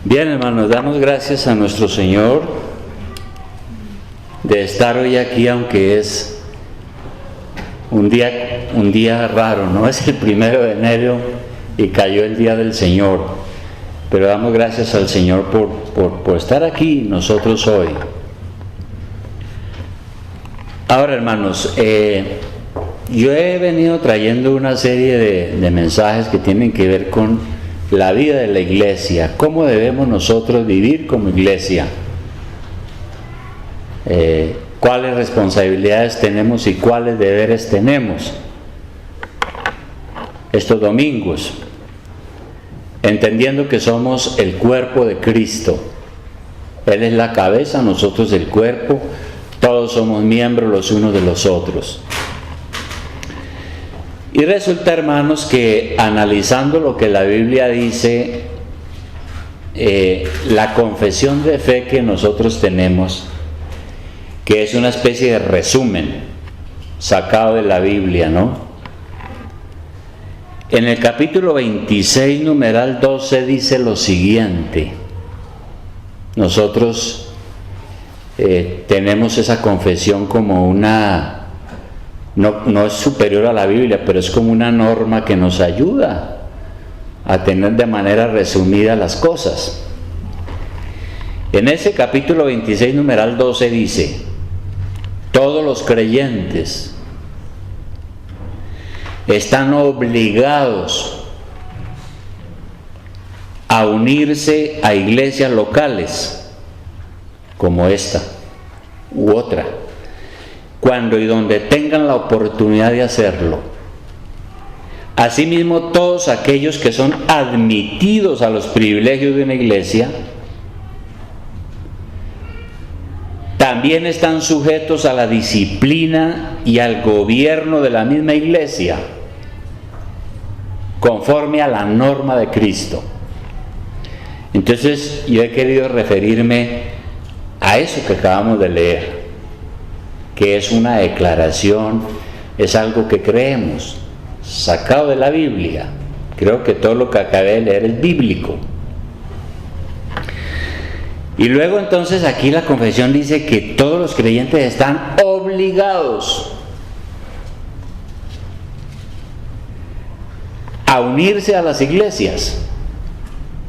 Bien, hermanos, damos gracias a nuestro Señor de estar hoy aquí, aunque es un día raro, ¿no? Es el 1 de enero y cayó el día del Señor, pero damos gracias al Señor por estar aquí nosotros hoy. Ahora, hermanos, yo he venido trayendo una serie de mensajes que tienen que ver con la vida de la iglesia, cómo debemos nosotros vivir como iglesia, cuáles responsabilidades tenemos y cuáles deberes tenemos estos domingos, entendiendo que somos el cuerpo de Cristo. Él es la cabeza, nosotros el cuerpo, todos somos miembros los unos de los otros. Y resulta, hermanos, que analizando lo que la Biblia dice, la confesión de fe que nosotros tenemos, que es una especie de resumen sacado de la Biblia, ¿no? En el capítulo 26, numeral 12, dice lo siguiente. Nosotros tenemos esa confesión como una... No es superior a la Biblia, pero es como una norma que nos ayuda a tener de manera resumida las cosas. En ese capítulo 26, numeral 12 dice: todos los creyentes están obligados a unirse a iglesias locales como esta u otra, cuando y donde tengan la oportunidad de hacerlo. Asimismo, todos aquellos que son admitidos a los privilegios de una iglesia también están sujetos a la disciplina y al gobierno de la misma iglesia, conforme a la norma de Cristo. Entonces, yo he querido referirme a eso que acabamos de leer, que es una declaración, es algo que creemos, sacado de la Biblia. Creo que todo lo que acabé de leer es bíblico. Y luego entonces aquí la confesión dice que todos los creyentes están obligados a unirse a las iglesias,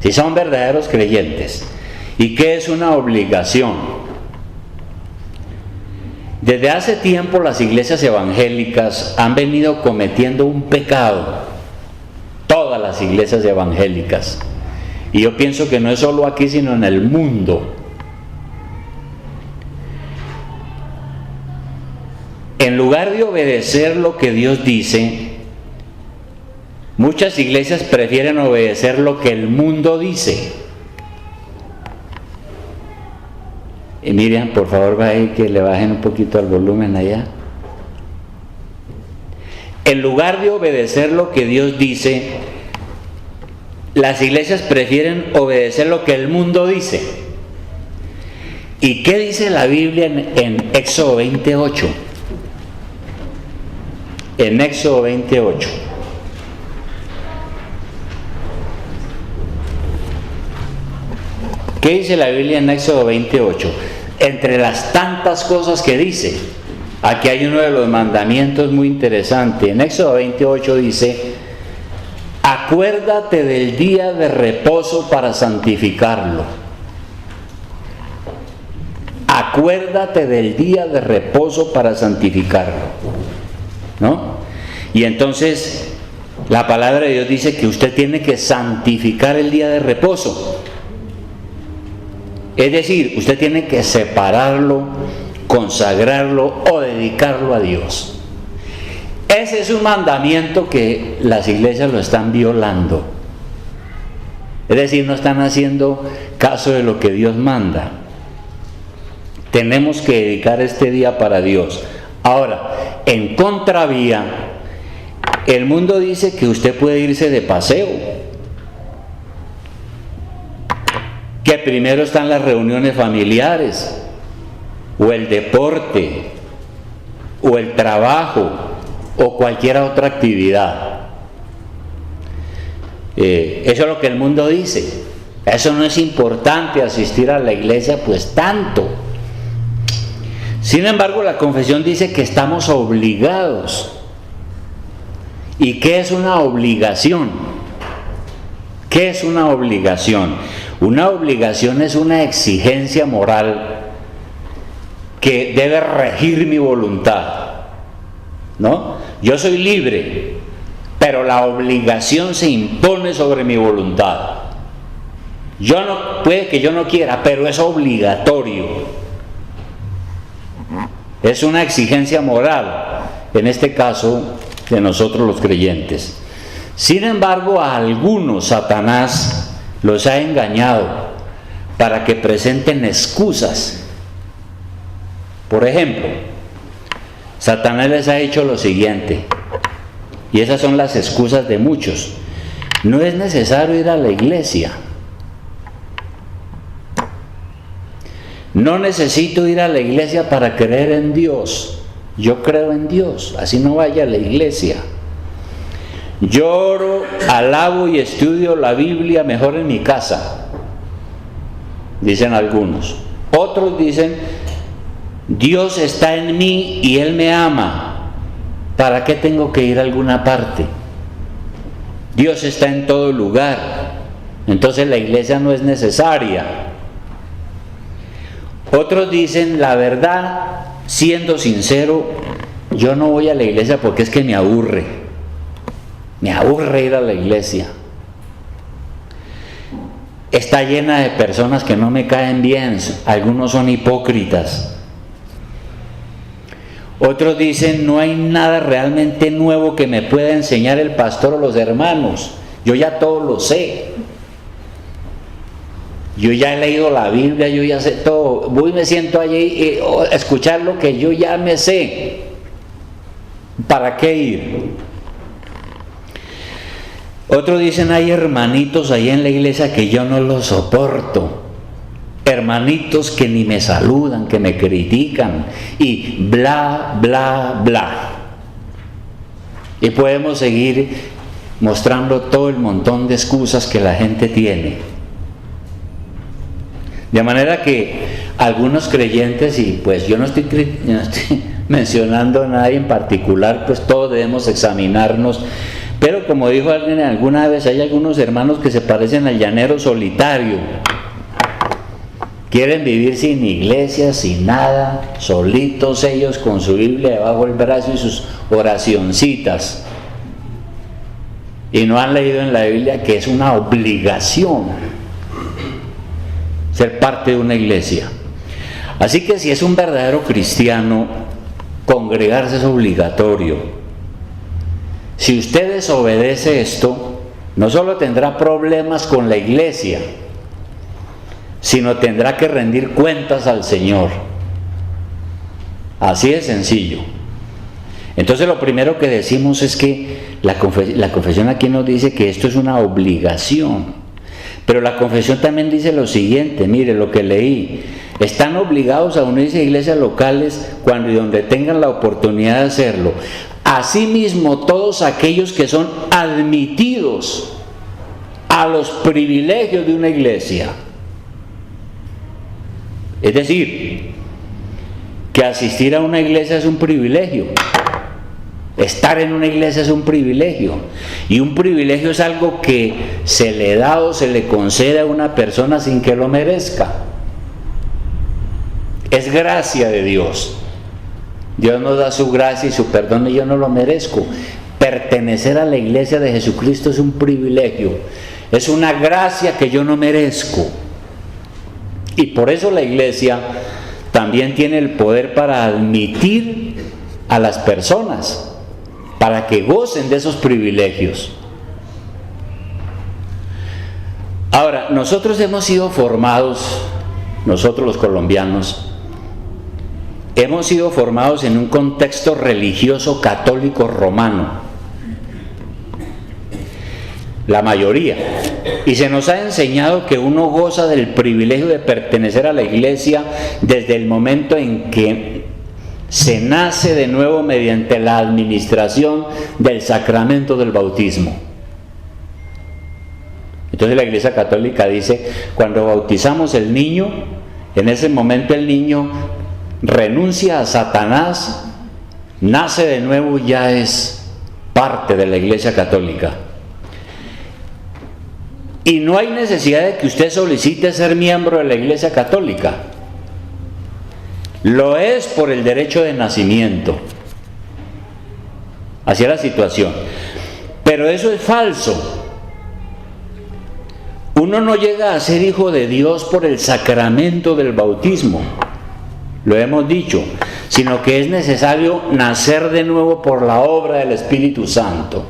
si son verdaderos creyentes. ¿Y qué es una obligación? Desde hace tiempo las iglesias evangélicas han venido cometiendo un pecado, todas las iglesias evangélicas, y yo pienso que no es solo aquí sino en el mundo. En lugar de obedecer lo que Dios dice, muchas iglesias prefieren obedecer lo que el mundo dice. Y Miriam, por favor, va ahí que le bajen un poquito el volumen allá. En lugar de obedecer lo que Dios dice, las iglesias prefieren obedecer lo que el mundo dice. ¿Y qué dice la Biblia en Éxodo 28? En Éxodo 28. ¿Qué dice la Biblia en Éxodo 28? Entre las tantas cosas que dice, aquí hay uno de los mandamientos muy interesante. En Éxodo 28 dice: acuérdate del día de reposo para santificarlo. Acuérdate del día de reposo para santificarlo, ¿no? Y entonces la palabra de Dios dice que usted tiene que santificar el día de reposo. Es decir, usted tiene que separarlo, consagrarlo o dedicarlo a Dios. Ese es un mandamiento que las iglesias lo están violando. Es decir, no están haciendo caso de lo que Dios manda. Tenemos que dedicar este día para Dios. Ahora, en contravía, el mundo dice que usted puede irse de paseo, que primero están las reuniones familiares, o el deporte, o el trabajo, o cualquier otra actividad. Eso es lo que el mundo dice. Eso no es importante, asistir a la iglesia pues tanto. Sin embargo, la confesión dice que estamos obligados. ¿Y qué es una obligación? ¿Qué es una obligación? Una obligación es una exigencia moral que debe regir mi voluntad, ¿no? Yo soy libre, pero la obligación se impone sobre mi voluntad. Puede que yo no quiera, pero es obligatorio. Es una exigencia moral, en este caso de nosotros los creyentes. Sin embargo, a algunos Satanás los ha engañado para que presenten excusas. Por ejemplo, Satanás les ha hecho lo siguiente, y esas son las excusas de muchos. No es necesario ir a la iglesia. No necesito ir a la iglesia para creer en Dios. Yo creo en Dios, así no vaya a la iglesia. Yo oro, alabo y estudio la Biblia mejor en mi casa, dicen algunos. Otros dicen, Dios está en mí y Él me ama. ¿Para qué tengo que ir a alguna parte? Dios está en todo lugar. Entonces la iglesia no es necesaria. Otros dicen, la verdad, siendo sincero, yo no voy a la iglesia porque es que me aburre. Me aburre ir a la iglesia. Está llena de personas que no me caen bien. Algunos son hipócritas. Otros dicen, no hay nada realmente nuevo que me pueda enseñar el pastor o los hermanos. Yo ya todo lo sé. Yo ya he leído la Biblia, yo ya sé todo. Voy y me siento allí a escuchar lo que yo ya me sé. ¿Para qué ir? Otros dicen, hay hermanitos ahí en la iglesia que yo no los soporto. Hermanitos que ni me saludan, que me critican y bla, bla, bla. Y podemos seguir mostrando todo el montón de excusas que la gente tiene. De manera que algunos creyentes, y pues yo no estoy mencionando a nadie en particular, pues todos debemos examinarnos. Pero como dijo alguien alguna vez, hay algunos hermanos que se parecen al llanero solitario. Quieren vivir sin iglesia, sin nada, solitos ellos con su Biblia debajo del brazo y sus oracioncitas. Y no han leído en la Biblia que es una obligación ser parte de una iglesia. Así que si es un verdadero cristiano, congregarse es obligatorio. Si usted desobedece esto, no solo tendrá problemas con la iglesia, sino tendrá que rendir cuentas al Señor. Así de sencillo. Entonces lo primero que decimos es que la confesión aquí nos dice que esto es una obligación. Pero la confesión también dice lo siguiente, mire lo que leí. Están obligados a unirse a iglesias locales cuando y donde tengan la oportunidad de hacerlo. Asimismo, todos aquellos que son admitidos a los privilegios de una iglesia. Es decir, que asistir a una iglesia es un privilegio. Estar en una iglesia es un privilegio. Y un privilegio es algo que se le da o se le concede a una persona sin que lo merezca. Es gracia de Dios. Dios nos da su gracia y su perdón y yo no lo merezco. Pertenecer a la iglesia de Jesucristo es un privilegio. Es una gracia que yo no merezco. Y por eso la iglesia también tiene el poder para admitir a las personas, para que gocen de esos privilegios. Ahora, nosotros hemos sido formados, nosotros los colombianos, hemos sido formados en un contexto religioso católico romano. La mayoría. Y se nos ha enseñado que uno goza del privilegio de pertenecer a la iglesia desde el momento en que se nace de nuevo mediante la administración del sacramento del bautismo. Entonces la Iglesia Católica dice, cuando bautizamos el niño, en ese momento el niño renuncia a Satanás, nace de nuevo y ya es parte de la Iglesia Católica. Y no hay necesidad de que usted solicite ser miembro de la Iglesia Católica. Lo es por el derecho de nacimiento. Así es la situación. Pero eso es falso. Uno no llega a ser hijo de Dios por el sacramento del bautismo, lo hemos dicho, sino que es necesario nacer de nuevo por la obra del Espíritu Santo.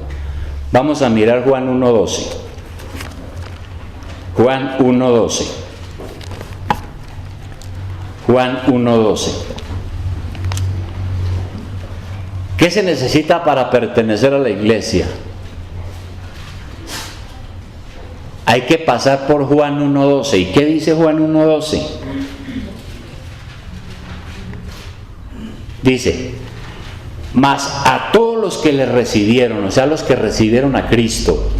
Vamos a mirar Juan 1:12. Juan 1:12. Juan 1:12. ¿Qué se necesita para pertenecer a la iglesia? Hay que pasar por Juan 1:12. ¿Y qué dice Juan 1:12? Dice, mas a todos los que le recibieron, o sea, los que recibieron a Cristo,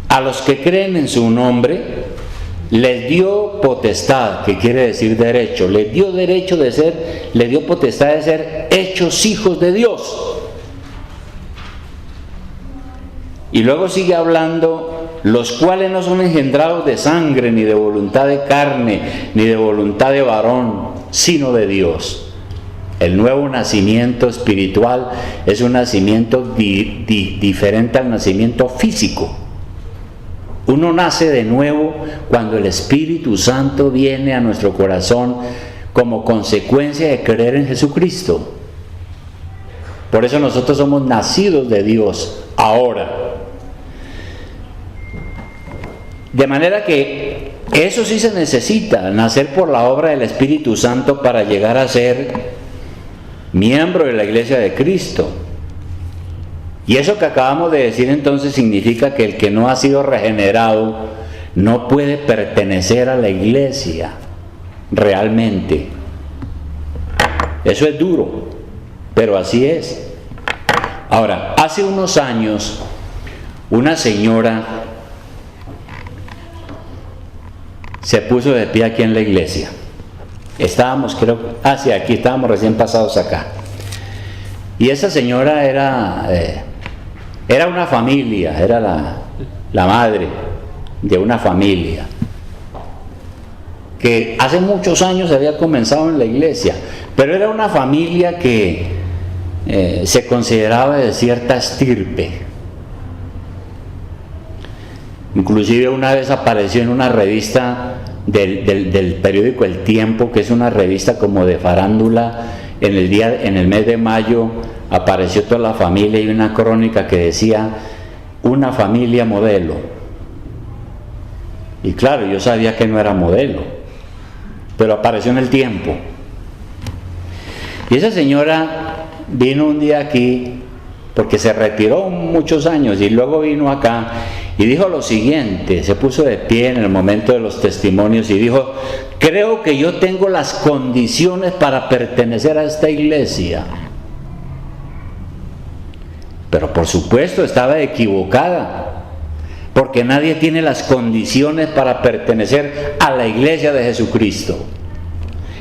a los que creen en su nombre, les dio potestad, que quiere decir derecho, les dio derecho de ser, les dio potestad de ser hechos hijos de Dios. Y luego sigue hablando, los cuales no son engendrados de sangre, ni de voluntad de carne, ni de voluntad de varón, sino de Dios. El nuevo nacimiento espiritual es un nacimiento diferente al nacimiento físico. Uno nace de nuevo cuando el Espíritu Santo viene a nuestro corazón como consecuencia de creer en Jesucristo. Por eso nosotros somos nacidos de Dios ahora. De manera que eso sí se necesita, nacer por la obra del Espíritu Santo para llegar a ser miembro de la Iglesia de Cristo. Y eso que acabamos de decir entonces significa que el que no ha sido regenerado no puede pertenecer a la Iglesia realmente. Eso es duro, pero así es. Ahora, hace unos años una señora se puso de pie aquí en la iglesia. Estábamos, aquí estábamos recién pasados acá. Y esa señora era una familia, era la madre de una familia que hace muchos años había comenzado en la iglesia, pero era una familia que se consideraba de cierta estirpe. Inclusive una vez apareció en una revista del periódico El Tiempo, que es una revista como de farándula, en el mes de mayo apareció toda la familia y una crónica que decía una familia modelo. Y claro, yo sabía que no era modelo, pero apareció en El Tiempo. Y esa señora vino un día aquí porque se retiró muchos años y luego vino acá y dijo lo siguiente, se puso de pie en el momento de los testimonios y dijo: creo que yo tengo las condiciones para pertenecer a esta iglesia. Pero por supuesto estaba equivocada, porque nadie tiene las condiciones para pertenecer a la iglesia de Jesucristo.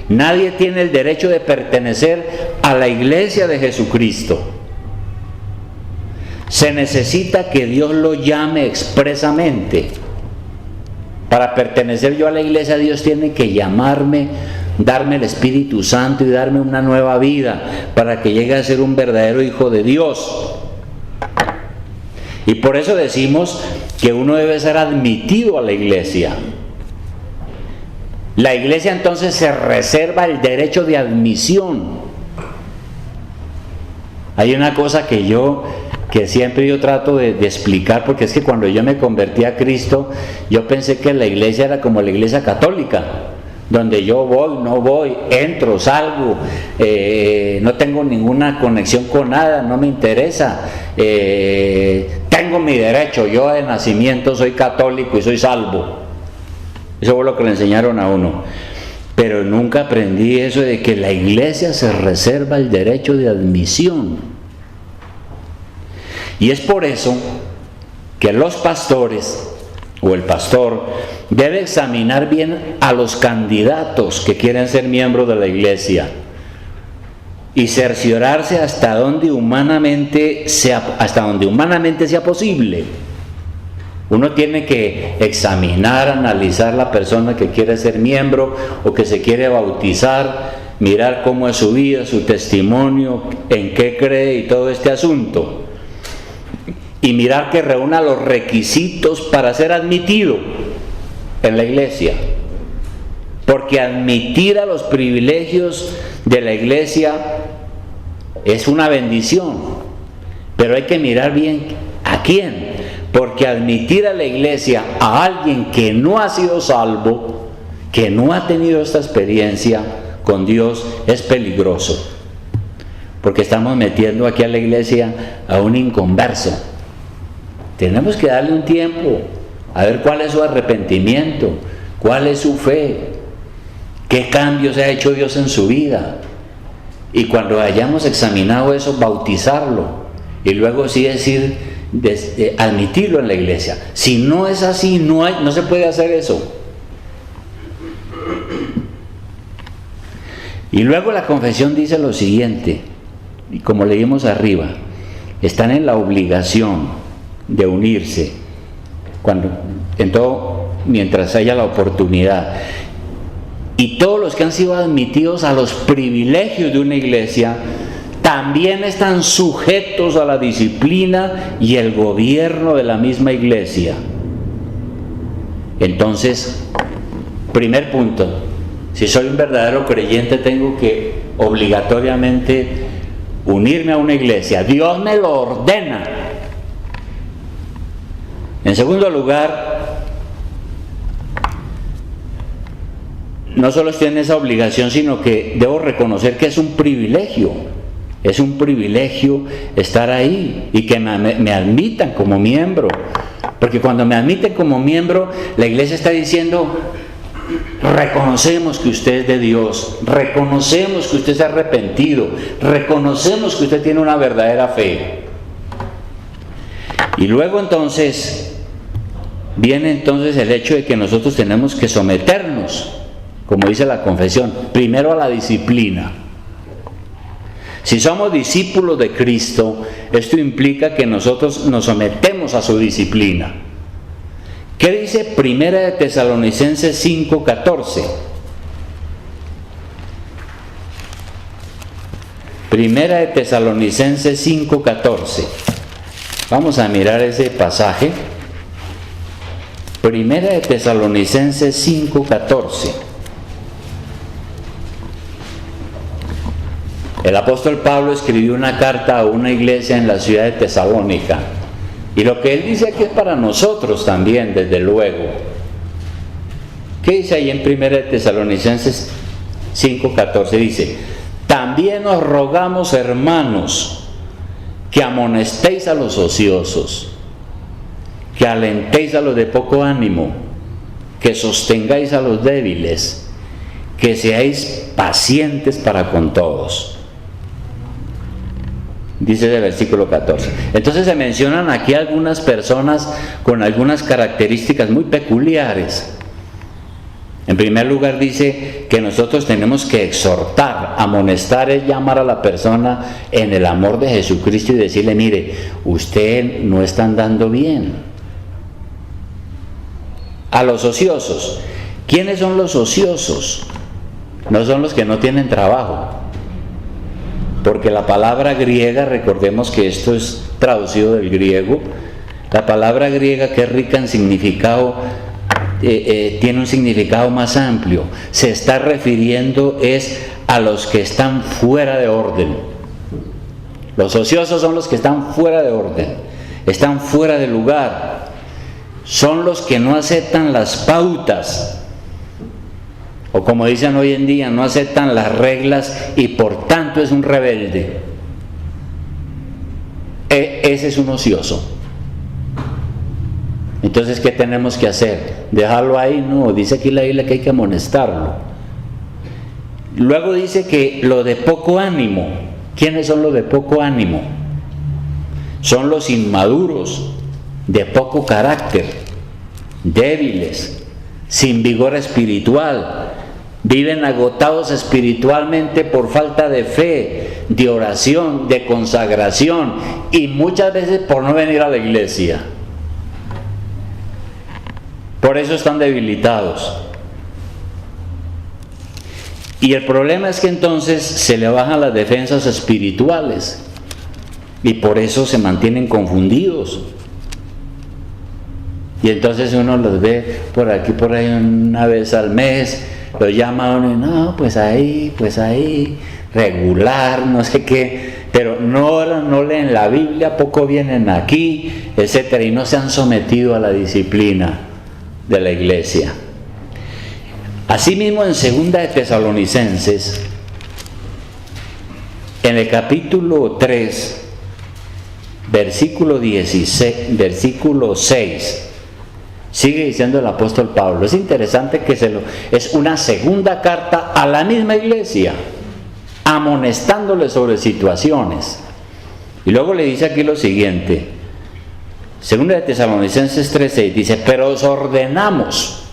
Nadie tiene el derecho de pertenecer a la iglesia de Jesucristo. Se necesita que Dios lo llame expresamente. Para pertenecer yo a la iglesia, Dios tiene que llamarme, darme el Espíritu Santo y darme una nueva vida para que llegue a ser un verdadero hijo de Dios. Y por eso decimos que uno debe ser admitido a la iglesia. La iglesia entonces se reserva el derecho de admisión. Hay una cosa que siempre yo trato de explicar, porque es que cuando yo me convertí a Cristo, yo pensé que la iglesia era como la iglesia católica, donde yo voy, no voy, entro, salgo, no tengo ninguna conexión con nada, no me interesa, tengo mi derecho, yo de nacimiento soy católico y soy salvo. Eso fue lo que le enseñaron a uno. Pero nunca aprendí eso de que la iglesia se reserva el derecho de admisión. Y es por eso que los pastores o el pastor debe examinar bien a los candidatos que quieren ser miembros de la iglesia y cerciorarse hasta donde humanamente sea posible. Uno tiene que examinar, analizar la persona que quiere ser miembro o que se quiere bautizar, mirar cómo es su vida, su testimonio, en qué cree y todo este asunto. Y mirar que reúna los requisitos para ser admitido en la iglesia. Porque admitir a los privilegios de la iglesia es una bendición. Pero hay que mirar bien a quién. Porque admitir a la iglesia a alguien que no ha sido salvo, que no ha tenido esta experiencia con Dios, es peligroso. Porque estamos metiendo aquí a la iglesia a un inconverso. Tenemos que darle un tiempo a ver cuál es su arrepentimiento, cuál es su fe, qué cambios ha hecho Dios en su vida. Y cuando hayamos examinado eso, bautizarlo y luego sí decir, admitirlo en la iglesia. Si no es así, no se puede hacer eso. Y luego la confesión dice lo siguiente, y como leímos arriba, están en la obligación de unirse mientras haya la oportunidad. Y todos los que han sido admitidos a los privilegios de una iglesia también están sujetos a la disciplina y el gobierno de la misma iglesia. Entonces, primer punto, si soy un verdadero creyente tengo que obligatoriamente unirme a una iglesia. Dios me lo ordena. En segundo lugar, no solo estoy en esa obligación, sino que debo reconocer que es un privilegio estar ahí y que me admitan como miembro. Porque cuando me admiten como miembro, la iglesia está diciendo, reconocemos que usted es de Dios, reconocemos que usted se ha arrepentido, reconocemos que usted tiene una verdadera fe. Y luego entonces viene el hecho de que nosotros tenemos que someternos, como dice la confesión, primero a la disciplina. Si somos discípulos de Cristo, esto implica que nosotros nos sometemos a su disciplina. ¿Qué dice Primera de Tesalonicenses 5:14? Primera de Tesalonicenses 5:14. Vamos a mirar ese pasaje. Primera de Tesalonicenses 5:14. El apóstol Pablo escribió una carta a una iglesia en la ciudad de Tesalónica. Y lo que él dice aquí es para nosotros también, desde luego. ¿Qué dice ahí en Primera de Tesalonicenses 5:14? Dice, también os rogamos, hermanos, que amonestéis a los ociosos, que alentéis a los de poco ánimo, que sostengáis a los débiles, que seáis pacientes para con todos. Dice el versículo 14. Entonces se mencionan aquí algunas personas con algunas características muy peculiares. En primer lugar dice que nosotros tenemos que exhortar, amonestar es llamar a la persona en el amor de Jesucristo y decirle, mire, usted no está andando bien. A los ociosos. ¿Quiénes son los ociosos? No son los que no tienen trabajo. Porque la palabra griega, recordemos que esto es traducido del griego, la palabra griega que es rica en significado, tiene un significado más amplio. Se está refiriendo a los que están fuera de orden. Los ociosos son los que están fuera de orden, están fuera de lugar, son los que no aceptan las pautas, o como dicen hoy en día, no aceptan las reglas y por tanto es un rebelde. Ese es un ocioso. Entonces, ¿qué tenemos que hacer? ¿Dejarlo ahí? No, dice aquí la Biblia que hay que amonestarlo. Luego dice que lo de poco ánimo. ¿Quiénes son los de poco ánimo? Son los inmaduros, de poco carácter. débiles, sin vigor espiritual, viven agotados espiritualmente por falta de fe, de oración, de consagración y muchas veces por no venir a la iglesia. Por eso están debilitados. Y el problema es que entonces se le bajan las defensas espirituales y por eso se mantienen confundidos. Y entonces uno los ve por aquí, por ahí una vez al mes, los llama a uno y no, pues ahí, regular, no sé qué, pero no leen la Biblia, poco vienen aquí, etcétera, y no se han sometido a la disciplina de la iglesia. Asimismo, en 2 de Tesalonicenses, en el capítulo 3, versículo 6, sigue diciendo el apóstol Pablo. Es interesante que es una segunda carta a la misma iglesia, amonestándole sobre situaciones. Y luego le dice aquí lo siguiente, 2 de Tesalonicenses 3:6, dice, pero os ordenamos,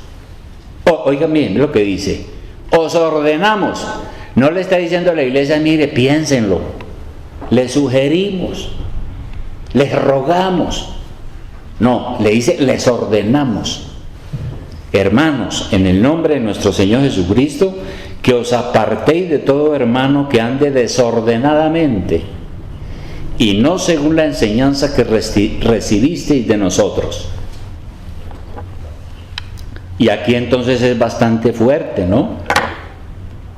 oigan bien lo que dice, os ordenamos, no le está diciendo a la iglesia, mire, piénsenlo, les sugerimos, les rogamos, no, le dice, les ordenamos, hermanos, en el nombre de nuestro Señor Jesucristo, que os apartéis de todo hermano que ande desordenadamente y no según la enseñanza que recibisteis de nosotros. Y aquí entonces es bastante fuerte, ¿no?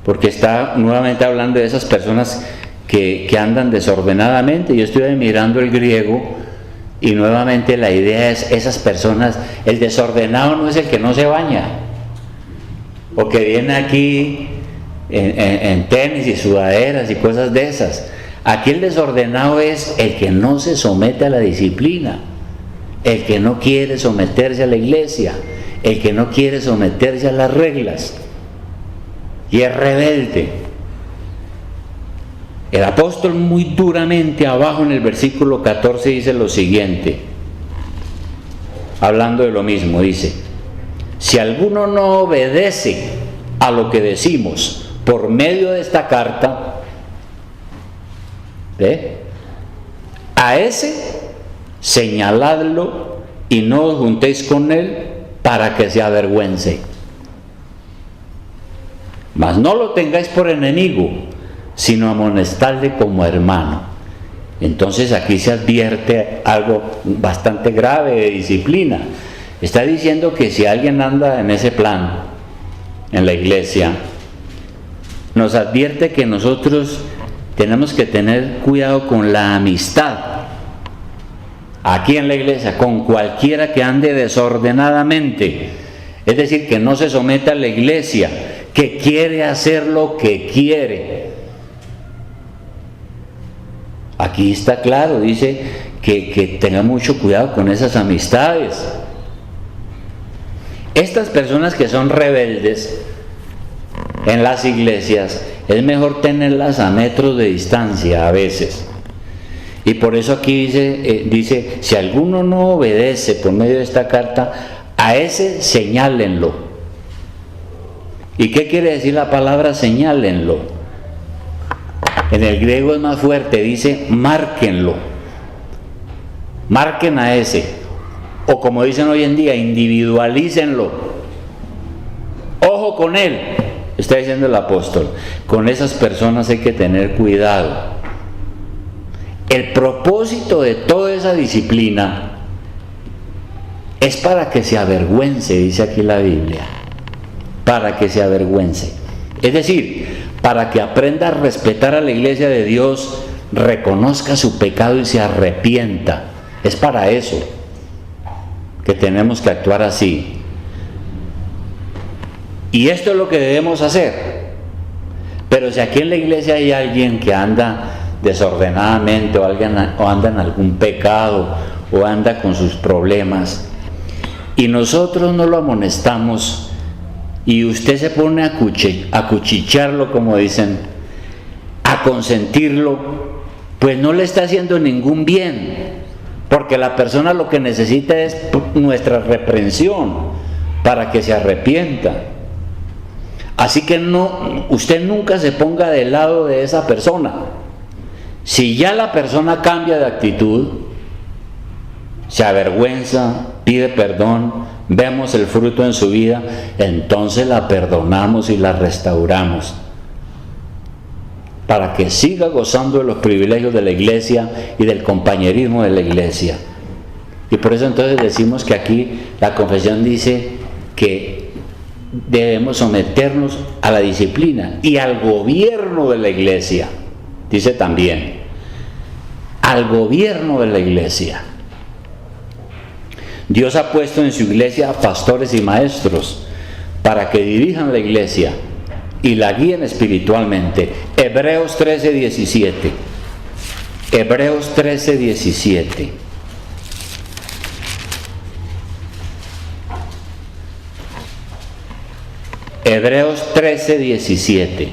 Porque está nuevamente hablando de esas personas que andan desordenadamente. Yo estoy mirando el griego y nuevamente la idea es esas personas, el desordenado no es el que no se baña o que viene aquí en tenis y sudaderas y cosas de esas. Aquí el desordenado es el que no se somete a la disciplina, el que no quiere someterse a la iglesia, el que no quiere someterse a las reglas y es rebelde. El apóstol muy duramente abajo en el versículo 14 dice lo siguiente, hablando de lo mismo, dice, si alguno no obedece a lo que decimos por medio de esta carta, a ese señaladlo y no os juntéis con él para que se avergüence. Mas no lo tengáis por enemigo, sino amonestadle como hermano. Entonces aquí se advierte algo bastante grave de disciplina. Está diciendo que si alguien anda en ese plan en la iglesia, nos advierte que nosotros tenemos que tener cuidado con la amistad aquí en la iglesia, con cualquiera que ande desordenadamente, es decir, que no se someta a la iglesia, que quiere hacer lo que quiere. Aquí está claro, dice que tenga mucho cuidado con esas amistades. Estas personas que son rebeldes en las iglesias, es mejor tenerlas a metros de distancia a veces. Y por eso aquí dice, si alguno no obedece por medio de esta carta, a ese señálenlo. ¿Y qué quiere decir la palabra señálenlo? En el griego es más fuerte, dice márquenlo. Marquen a ese. O como dicen hoy en día, individualícenlo. Ojo con él, está diciendo el apóstol. Con esas personas hay que tener cuidado. El propósito de toda esa disciplina es para que se avergüence, dice aquí la Biblia. Para que se avergüence. Es decir, para que aprenda a respetar a la iglesia de Dios, reconozca su pecado y se arrepienta. Es para eso que tenemos que actuar así. Y esto es lo que debemos hacer. Pero si aquí en la iglesia hay alguien que anda desordenadamente o anda en algún pecado o anda con sus problemas y nosotros no lo amonestamos y usted se pone a cuchicharlo, como dicen, a consentirlo, pues no le está haciendo ningún bien, porque la persona lo que necesita es nuestra reprensión para que se arrepienta. Así que usted nunca se ponga del lado de esa persona. Si ya la persona cambia de actitud, se avergüenza, pide perdón, vemos el fruto en su vida, entonces la perdonamos y la restauramos para que siga gozando de los privilegios de la iglesia y del compañerismo de la iglesia. Y por eso entonces decimos que aquí la confesión dice que debemos someternos a la disciplina y al gobierno de la iglesia. Dice también, al gobierno de la iglesia. Dios ha puesto en su iglesia pastores y maestros para que dirijan la iglesia y la guíen espiritualmente. Hebreos 13:17. Hebreos 13:17. Hebreos 13:17.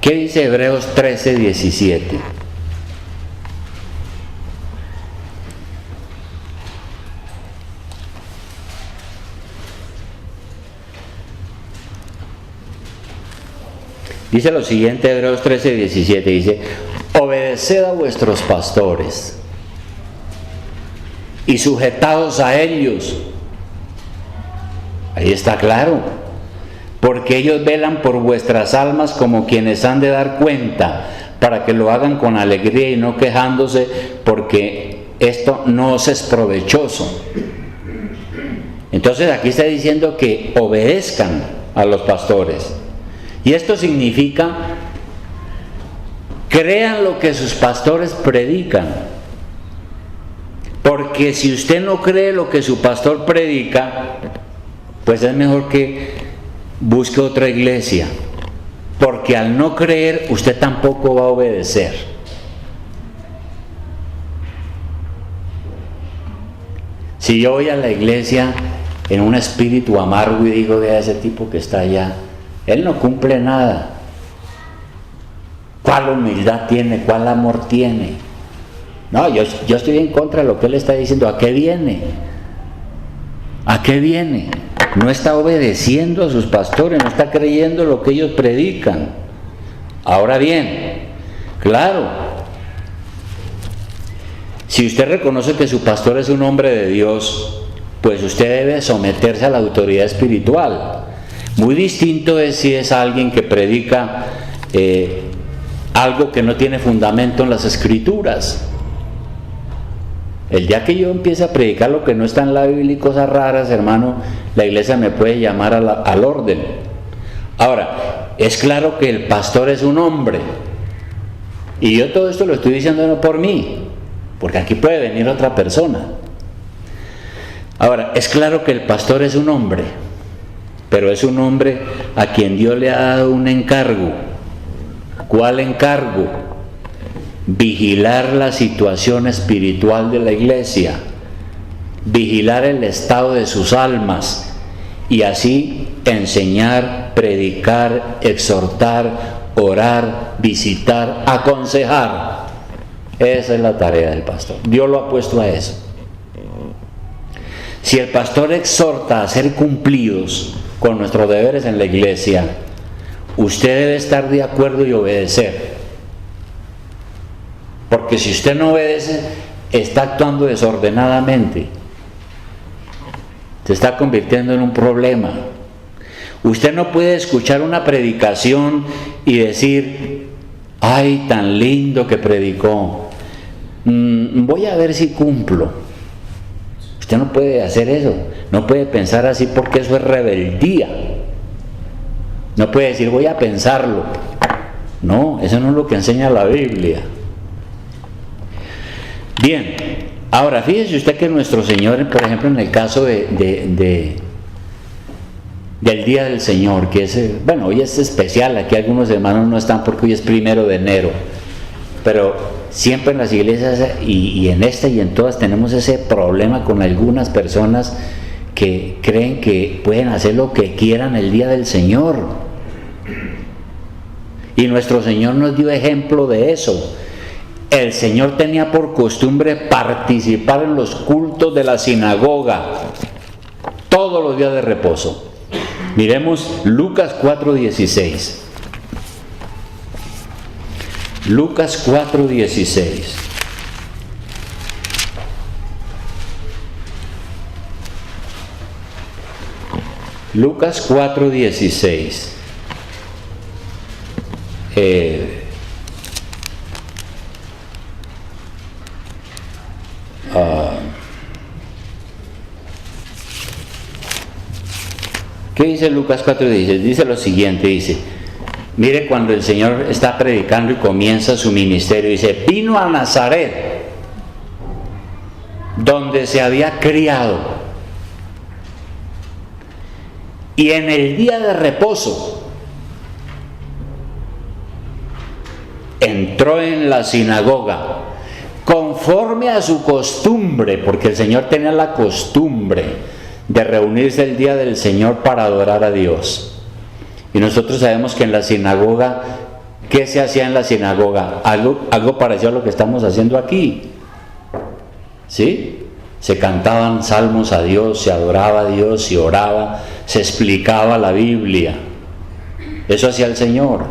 ¿Qué dice Hebreos 13:17? Dice lo siguiente, Hebreos 13:17, dice: obedeced a vuestros pastores y sujetaos a ellos. Ahí está claro, porque ellos velan por vuestras almas como quienes han de dar cuenta, para que lo hagan con alegría y no quejándose, porque esto no os es provechoso. Entonces aquí está diciendo que obedezcan a los pastores. Y esto significa, crean lo que sus pastores predican. Porque si usted no cree lo que su pastor predica, pues es mejor que busque otra iglesia. Porque al no creer, usted tampoco va a obedecer. Si yo voy a la iglesia en un espíritu amargo y digo, vea ese tipo que está allá, él no cumple nada. ¿Cuál humildad tiene? ¿Cuál amor tiene? No, yo estoy en contra de lo que él está diciendo. ¿A qué viene? ¿A qué viene? No está obedeciendo a sus pastores, no está creyendo lo que ellos predican. Ahora bien, claro, si usted reconoce que su pastor es un hombre de Dios, pues usted debe someterse a la autoridad espiritual. Muy distinto es si es alguien que predica algo que no tiene fundamento en las Escrituras. El día que yo empiece a predicar lo que no está en la Biblia y cosas raras, hermano, la iglesia me puede llamar al orden. Ahora, es claro que el pastor es un hombre. Y yo todo esto lo estoy diciendo no por mí, porque aquí puede venir otra persona. Ahora, es claro que el pastor es un hombre, pero es un hombre a quien Dios le ha dado un encargo. ¿Cuál encargo? Vigilar la situación espiritual de la iglesia, vigilar el estado de sus almas y así enseñar, predicar, exhortar, orar, visitar, aconsejar. Esa es la tarea del pastor. Dios lo ha puesto a eso. Si el pastor exhorta a ser cumplidos con nuestros deberes en la iglesia, usted debe estar de acuerdo y obedecer. Porque si usted no obedece, está actuando desordenadamente. Se está convirtiendo en un problema. Usted no puede escuchar una predicación y decir, ay, tan lindo que predicó, voy a ver si cumplo. Usted no puede hacer eso, no puede pensar así porque eso es rebeldía. No puede decir voy a pensarlo. No, eso no es lo que enseña la Biblia. Bien, ahora fíjese usted que nuestro Señor, por ejemplo, en el caso del Día del Señor, que es, bueno, hoy es especial, aquí algunos hermanos no están porque hoy es 1 de enero, pero siempre en las iglesias y en esta y en todas tenemos ese problema con algunas personas que creen que pueden hacer lo que quieran el Día del Señor. Y nuestro Señor nos dio ejemplo de eso. el Señor tenía por costumbre participar en los cultos de la sinagoga todos los días de reposo. Miremos Lucas 4:16. Lucas 4:16. Lucas 4:16. ¿Qué dice Lucas 4:16? Dice lo siguiente, dice, mire, cuando el Señor está predicando y comienza su ministerio, dice, vino a Nazaret, donde se había criado, y en el día de reposo entró en la sinagoga, conforme a su costumbre, porque el Señor tenía la costumbre de reunirse el día del Señor para adorar a Dios. Y nosotros sabemos que en la sinagoga, ¿qué se hacía en la sinagoga? Algo parecido a lo que estamos haciendo aquí, ¿sí? Se cantaban salmos a Dios, se adoraba a Dios, se oraba, se explicaba la Biblia. Eso hacía el Señor,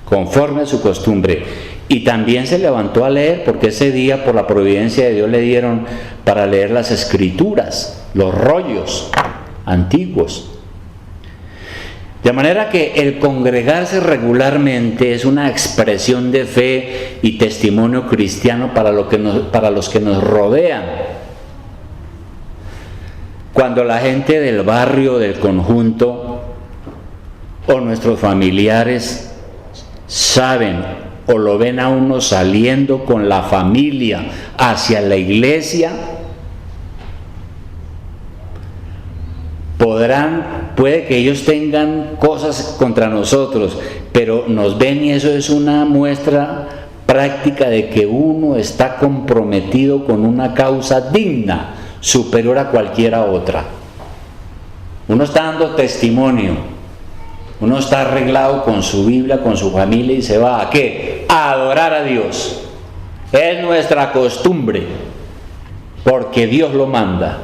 conforme a su costumbre. Y también se levantó a leer, porque ese día, por la providencia de Dios, le dieron para leer las escrituras, los rollos antiguos. De manera que el congregarse regularmente es una expresión de fe y testimonio cristiano para los que nos rodean. Cuando la gente del barrio, del conjunto, o nuestros familiares saben o lo ven a uno saliendo con la familia hacia la iglesia, puede que ellos tengan cosas contra nosotros, pero nos ven y eso es una muestra práctica de que uno está comprometido con una causa digna, superior a cualquiera otra. Uno está dando testimonio. Uno está arreglado con su Biblia, con su familia y se va ¿a qué? A adorar a Dios. Es nuestra costumbre, porque Dios lo manda.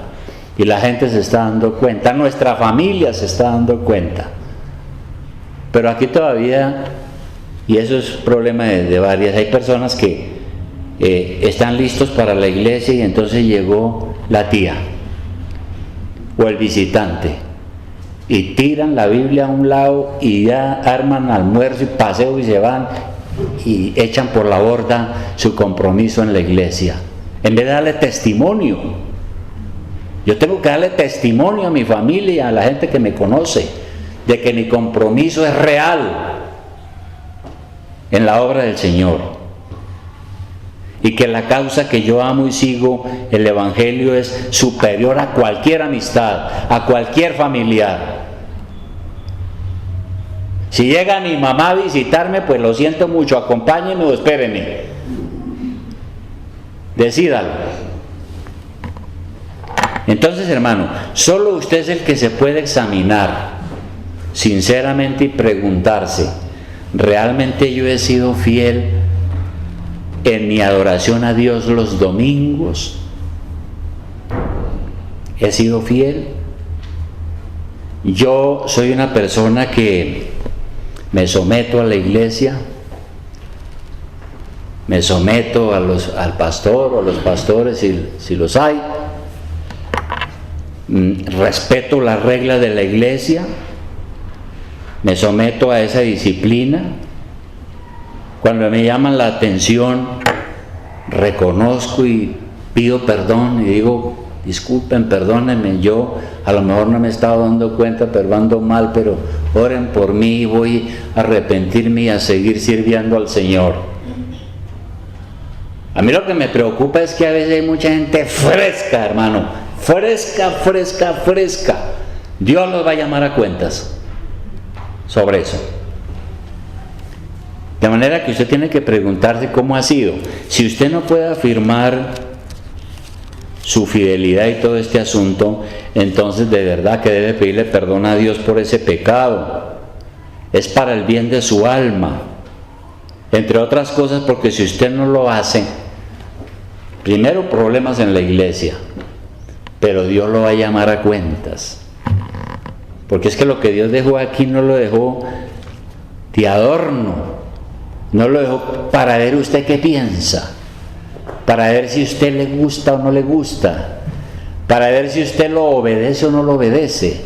Y la gente se está dando cuenta, nuestra familia se está dando cuenta. Pero aquí todavía, y eso es problema de varias, hay personas que están listos para la iglesia y entonces llegó la tía o el visitante. Y tiran la Biblia a un lado y ya arman almuerzo y paseo y se van y echan por la borda su compromiso en la iglesia. En vez de darle testimonio, yo tengo que darle testimonio a mi familia, a la gente que me conoce, de que mi compromiso es real en la obra del Señor. Y que la causa que yo amo y sigo, el Evangelio, es superior a cualquier amistad, a cualquier familiar. Si llega mi mamá a visitarme, pues lo siento mucho, acompáñenme o espérenme. Decídalo. Entonces, hermano, solo usted es el que se puede examinar sinceramente y preguntarse, ¿realmente yo he sido fiel en mi adoración a Dios los domingos? ¿He sido fiel? Yo soy una persona que me someto a la iglesia, me someto al pastor o a los pastores si los hay, respeto las reglas de la iglesia, me someto a esa disciplina. Cuando me llaman la atención, reconozco y pido perdón y digo, disculpen, perdónenme, yo a lo mejor no me estaba dando cuenta, pero ando mal, pero oren por mí y voy a arrepentirme y a seguir sirviendo al Señor. A mí lo que me preocupa es que a veces hay mucha gente fresca, hermano, fresca. Dios los va a llamar a cuentas sobre eso. De manera que usted tiene que preguntarse cómo ha sido. Si usted no puede afirmar su fidelidad y todo este asunto, entonces de verdad que debe pedirle perdón a Dios por ese pecado. Es para el bien de su alma. Entre otras cosas porque si usted no lo hace, primero problemas en la iglesia, pero Dios lo va a llamar a cuentas. Porque es que lo que Dios dejó aquí no lo dejó de adorno, no lo dejó para ver usted qué piensa, para ver si usted le gusta o no le gusta, para ver si usted lo obedece o no lo obedece,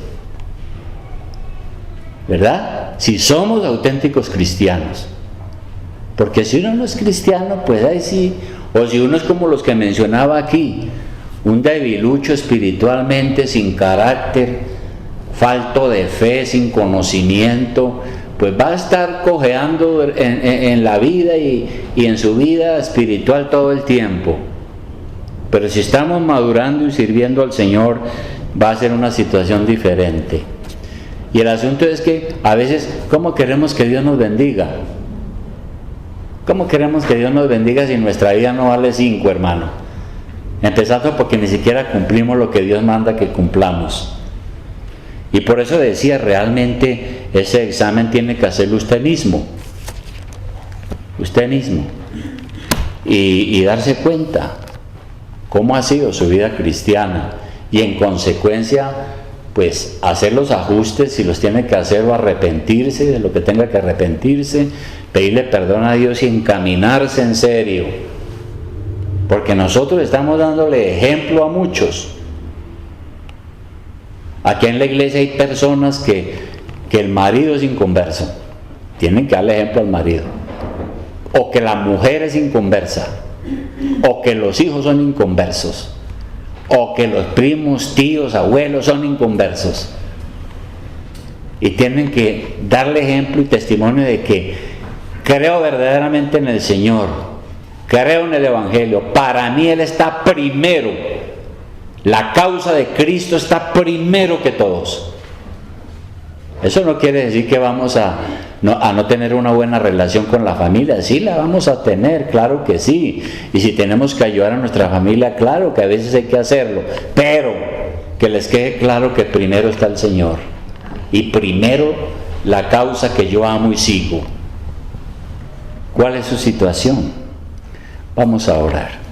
¿verdad? Si somos auténticos cristianos. Porque si uno no es cristiano, pues ahí sí, o si uno es como los que mencionaba aquí, un debilucho espiritualmente, sin carácter, falto de fe, sin conocimiento, pues va a estar cojeando en la vida y en su vida espiritual todo el tiempo. Pero si estamos madurando y sirviendo al Señor, va a ser una situación diferente. Y el asunto es que a veces, ¿cómo queremos que Dios nos bendiga? ¿Cómo queremos que Dios nos bendiga si nuestra vida no vale 5, hermano? Empezando porque ni siquiera cumplimos lo que Dios manda que cumplamos. Y por eso decía, realmente ese examen tiene que hacerlo usted mismo. Usted mismo. Y darse cuenta cómo ha sido su vida cristiana. Y en consecuencia, pues hacer los ajustes si los tiene que hacer, o arrepentirse de lo que tenga que arrepentirse, pedirle perdón a Dios y encaminarse en serio. Porque nosotros estamos dándole ejemplo a muchos. Aquí en la iglesia hay personas que el marido es inconverso, tienen que darle ejemplo al marido, o que la mujer es inconversa, o que los hijos son inconversos, o que los primos, tíos, abuelos son inconversos, y tienen que darle ejemplo y testimonio de que creo verdaderamente en el Señor, creo en el Evangelio, para mí Él está primero. La causa de Cristo está primero que todos. Eso no quiere decir que vamos a no tener una buena relación con la familia. Sí, la vamos a tener, claro que sí. Y si tenemos que ayudar a nuestra familia, claro que a veces hay que hacerlo. Pero que les quede claro que primero está el Señor. Y primero la causa que yo amo y sigo. ¿Cuál es su situación? Vamos a orar.